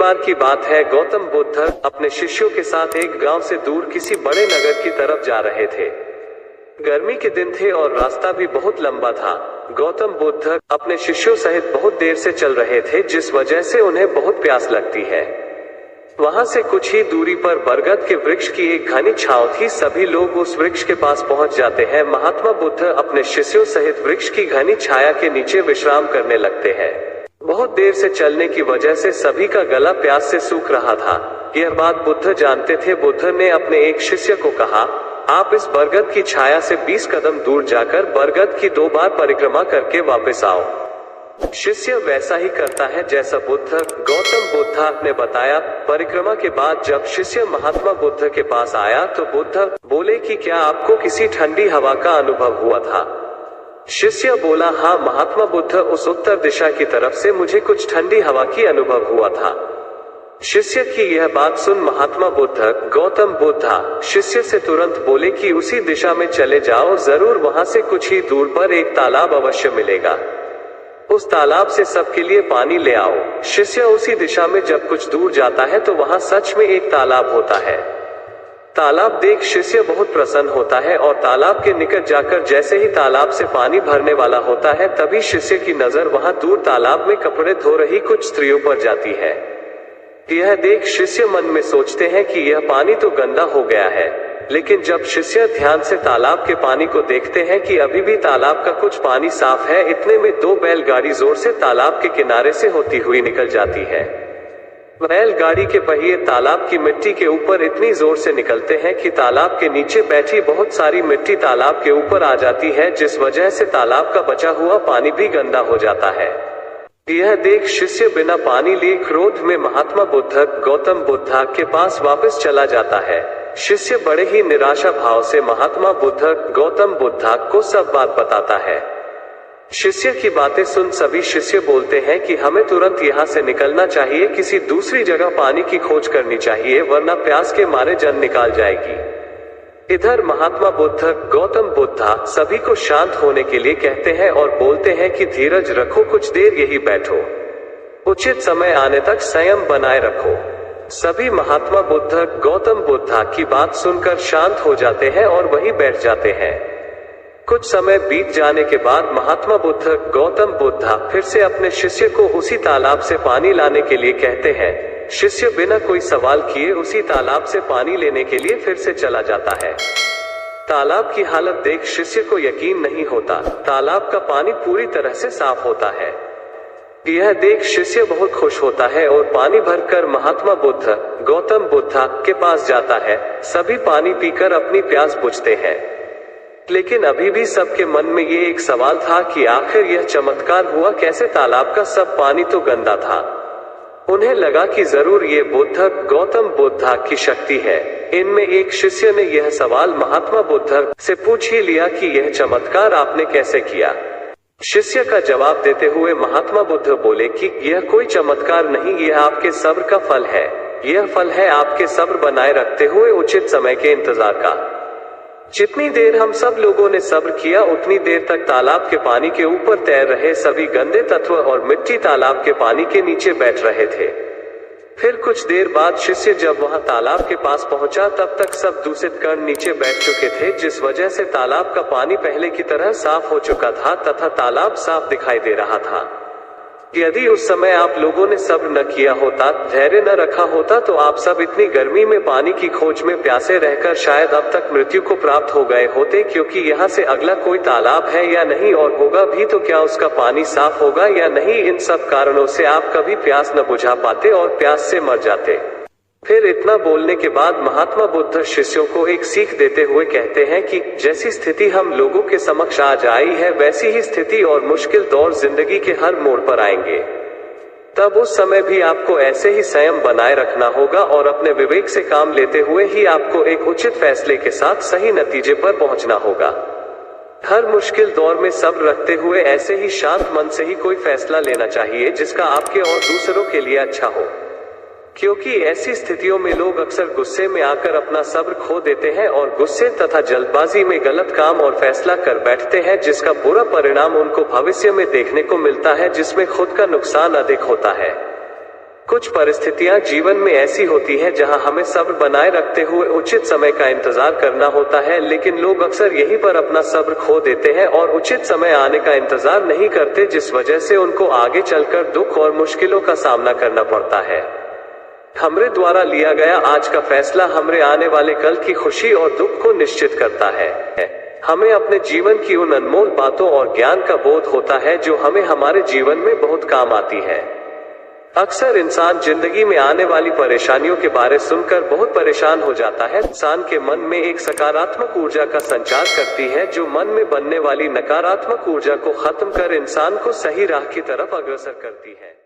बार की बात है, गौतम बुद्ध अपने शिष्यों के साथ एक गांव से दूर किसी बड़े नगर की तरफ जा रहे थे। गर्मी के दिन थे और रास्ता भी बहुत लंबा था। गौतम बुद्ध अपने शिष्यों सहित बहुत देर से चल रहे थे, जिस वजह से उन्हें बहुत प्यास लगती है। वहां से कुछ ही दूरी पर बरगद के वृक्ष की एक घनी छांव थी। सभी लोग उस वृक्ष के पास पहुंच जाते हैं। महात्मा बुद्ध अपने शिष्यों सहित वृक्ष की घनी छाया के नीचे विश्राम करने लगते हैं। बहुत देर से चलने की वजह से सभी का गला प्यास से सूख रहा था। यह बात बुद्ध जानते थे। बुद्ध ने अपने एक शिष्य को कहा, आप इस बरगद की छाया से 20 कदम दूर जाकर बरगद की 2 बार परिक्रमा करके वापस आओ। शिष्य वैसा ही करता है जैसा गौतम बुद्ध ने बताया। परिक्रमा के बाद जब शिष्य महात्मा बुद्ध के पास आया तो बुद्ध बोले कि क्या आपको किसी ठंडी हवा का अनुभव हुआ था? शिष्य बोला, हाँ महात्मा बुद्ध, उस उत्तर दिशा की तरफ से मुझे कुछ ठंडी हवा की अनुभव हुआ था। शिष्य की यह बात सुन महात्मा बुद्ध गौतम बुद्ध शिष्य से तुरंत बोले कि उसी दिशा में चले जाओ, जरूर वहां से कुछ ही दूर पर एक तालाब अवश्य मिलेगा। उस तालाब से सबके लिए पानी ले आओ। शिष्य उसी दिशा में जब कुछ दूर जाता है तो वहां सच में एक तालाब होता है। तालाब देख शिष्य बहुत प्रसन्न होता है और तालाब के निकट जाकर जैसे ही तालाब से पानी भरने वाला होता है, तभी शिष्य की नजर वहां दूर तालाब में कपड़े धो रही कुछ स्त्रियों पर जाती है। यह देख शिष्य मन में सोचते हैं कि यह पानी तो गंदा हो गया है, लेकिन जब शिष्य ध्यान से तालाब के पानी को देखते हैं कि अभी भी तालाब का कुछ पानी साफ है, इतने में 2 बैलगाड़ी जोर से तालाब के किनारे से होती हुई निकल जाती है। बैलगाड़ी के पहिए तालाब की मिट्टी के ऊपर इतनी जोर से निकलते हैं कि तालाब के नीचे बैठी बहुत सारी मिट्टी तालाब के ऊपर आ जाती है, जिस वजह से तालाब का बचा हुआ पानी भी गंदा हो जाता है। यह देख शिष्य बिना पानी लिए क्रोध में महात्मा बुद्ध गौतम बुद्ध के पास वापस चला जाता है। शिष्य बड़े ही निराशा भाव से महात्मा बुद्ध गौतम बुद्ध को सब बात बताता है। शिष्य की बातें सुन सभी शिष्य बोलते हैं कि हमें तुरंत यहाँ से निकलना चाहिए, किसी दूसरी जगह पानी की खोज करनी चाहिए, वरना प्यास के मारे जान निकाल जाएगी। इधर महात्मा बुद्ध गौतम बुद्ध सभी को शांत होने के लिए कहते हैं और बोलते हैं कि धीरज रखो, कुछ देर यही बैठो, उचित समय आने तक संयम बनाए रखो। सभी महात्मा बुद्ध गौतम बुद्ध की बात सुनकर शांत हो जाते हैं और वहीं बैठ जाते हैं। कुछ समय बीत जाने के बाद महात्मा बुद्ध गौतम बुद्ध फिर से अपने शिष्य को उसी तालाब से पानी लाने के लिए कहते हैं। शिष्य बिना कोई सवाल किए उसी तालाब से पानी लेने के लिए फिर से चला जाता है। तालाब की हालत देख शिष्य को यकीन नहीं होता। तालाब का पानी पूरी तरह से साफ होता है। यह देख शिष्य बहुत खुश होता है और पानी भरकर महात्मा बुद्ध गौतम बुद्ध के पास जाता है। सभी पानी पीकर अपनी प्यास बुझते हैं, लेकिन अभी भी सबके मन में ये एक सवाल था कि आखिर यह चमत्कार हुआ कैसे? तालाब का सब पानी तो गंदा था। उन्हें लगा कि जरूर ये बुद्ध गौतम बुद्ध की शक्ति है। इनमें एक शिष्य ने यह सवाल महात्मा बुद्ध से पूछ ही लिया कि यह चमत्कार आपने कैसे किया? शिष्य का जवाब देते हुए महात्मा बुद्ध बोले कि यह कोई चमत्कार नहीं, यह आपके सब्र का फल है। यह फल है आपके सब्र बनाए रखते हुए उचित समय के इंतजार का। जितनी देर हम सब लोगों ने सब्र किया, उतनी देर तक तालाब के पानी के ऊपर तैर रहे सभी गंदे तत्व और मिट्टी तालाब के पानी के नीचे बैठ रहे थे। फिर कुछ देर बाद शिष्य जब वहां तालाब के पास पहुंचा, तब तक सब दूषित कण नीचे बैठ चुके थे, जिस वजह से तालाब का पानी पहले की तरह साफ हो चुका था तथा तालाब साफ दिखाई दे रहा था। यदि उस समय आप लोगों ने सब्र न किया होता, धैर्य न रखा होता, तो आप सब इतनी गर्मी में पानी की खोज में प्यासे रहकर शायद अब तक मृत्यु को प्राप्त हो गए होते, क्योंकि यहाँ से अगला कोई तालाब है या नहीं, और होगा भी तो क्या उसका पानी साफ होगा या नहीं। इन सब कारणों से आप कभी प्यास न बुझा पाते और प्यास से मर जाते। फिर इतना बोलने के बाद महात्मा बुद्ध शिष्यों को एक सीख देते हुए कहते हैं कि जैसी स्थिति हम लोगों के समक्ष आज आई है, वैसी ही स्थिति और मुश्किल दौर जिंदगी के हर मोड़ पर आएंगे। तब उस समय भी आपको ऐसे ही संयम बनाए रखना होगा और अपने विवेक से काम लेते हुए ही आपको एक उचित फैसले के साथ सही नतीजे पर पहुंचना होगा। हर मुश्किल दौर में सब्र रखते हुए ऐसे ही शांत मन से ही कोई फैसला लेना चाहिए जिसका आपके और दूसरों के लिए अच्छा हो, क्योंकि ऐसी स्थितियों में लोग अक्सर गुस्से में आकर अपना सब्र खो देते हैं और गुस्से तथा जल्दबाजी में गलत काम और फैसला कर बैठते हैं, जिसका बुरा परिणाम उनको भविष्य में देखने को मिलता है, जिसमें खुद का नुकसान अधिक होता है। कुछ परिस्थितियां जीवन में ऐसी होती हैं जहां हमें सब्र बनाए रखते हुए उचित समय का इंतजार करना होता है, लेकिन लोग अक्सर यहीं पर अपना सब्र खो देते हैं और उचित समय आने का इंतजार नहीं करते, जिस वजह से उनको आगे चलकर दुख और मुश्किलों का सामना करना पड़ता है। हमरे द्वारा लिया गया आज का फैसला हमरे आने वाले कल की खुशी और दुख को निश्चित करता है। हमें अपने जीवन की उन अनमोल बातों और ज्ञान का बोध होता है जो हमें हमारे जीवन में बहुत काम आती है। अक्सर इंसान जिंदगी में आने वाली परेशानियों के बारे सुनकर बहुत परेशान हो जाता है। इंसान के मन में एक सकारात्मक ऊर्जा का संचार करती है जो मन में बनने वाली नकारात्मक ऊर्जा को खत्म कर इंसान को सही राह की तरफ अग्रसर करती है।